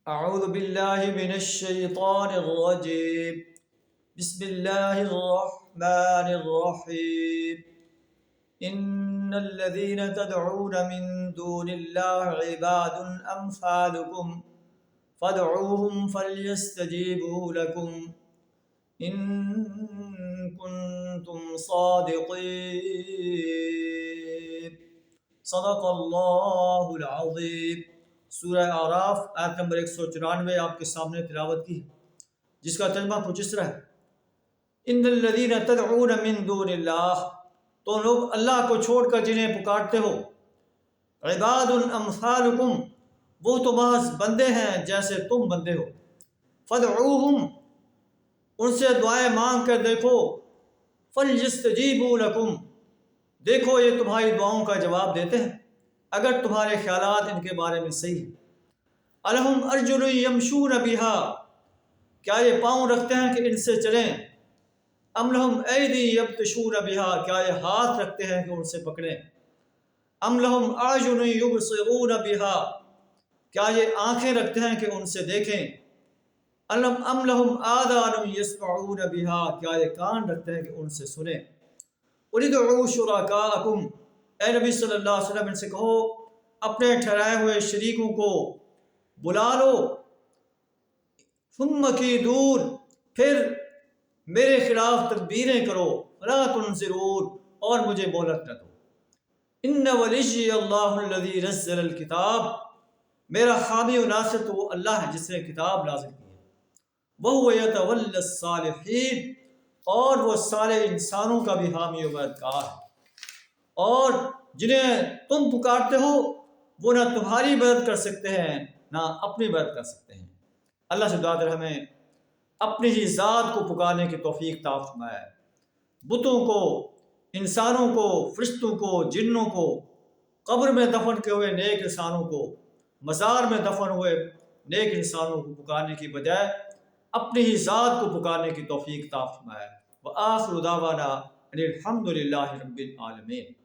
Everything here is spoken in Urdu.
أعوذ بالله من الشيطان الرجيم. بسم الله الرحمن الرحيم. إن الذين تدعون من دون الله عباد أمثالكم فادعوهم فليستجيبوا لكم إن كنتم صادقين. صدق الله العظيم. سورہ اعراف آیت نمبر 194 آپ کے سامنے تلاوت کی ہے، جس کا ترجمہ کچھ اس طرح ہے: ان الذین تدعون من دون اللہ، تو لوگ اللہ کو چھوڑ کر جنہیں پکارتے ہو، عباد امثالکم، وہ تو محض بندے ہیں جیسے تم بندے ہو، فدعوہم، ان سے دعائیں مانگ کر دیکھو، فلیستجیبوا لکم، دیکھو یہ تمہاری دعاؤں کا جواب دیتے ہیں اگر تمہارے خیالات ان کے بارے میں صحیح ہیں۔ الہم ارجل یمشون بہا، کیا یہ پاؤں رکھتے ہیں کہ ان سے چلیں؟ ام لہم ایدی یبطشون بہا، کیا یہ ہاتھ رکھتے ہیں کہ ان سے پکڑیں؟ ام لہم اعین یبصرون بہا، کیا یہ آنکھیں رکھتے ہیں کہ ان سے دیکھیں؟ ام لہم آذان یسمعون بہا، کیا یہ کان رکھتے ہیں کہ ان سے سنیں؟ ادعوا شرکاءکم، اے نبی صلی اللہ علیہ وسلم ان سے کہو اپنے ٹھہرائے ہوئے شریکوں کو بلا لو، ثم کیدون، پھر میرے خلاف تدبیریں کرو، لا تنظرون، اور مجھے مہلت نہ دو۔ ان ولی اللہ الذی نزل الکتاب، میرا حامی و ناصر تو وہ اللہ ہے جس نے کتاب نازل کی ہے، وہو یتولی الصالحین، اور وہ صالح انسانوں کا بھی حامی و مددگار ہے۔ اور جنہیں تم پکارتے ہو وہ نہ تمہاری مدد کر سکتے ہیں نہ اپنی مدد کر سکتے ہیں۔ اللہ سے دعا کر ہمیں اپنی ہی ذات کو پکارنے کی توفیق عطا فرمائے، بتوں کو، انسانوں کو، فرشتوں کو، جنوں کو، قبر میں دفن کیے ہوئے نیک انسانوں کو، مزار میں دفن ہوئے نیک انسانوں کو پکارنے کی بجائے اپنی ہی ذات کو پکارنے کی توفیق عطا فرمائے۔ وآخر دعوانا ان الحمد للہ رب العالمین۔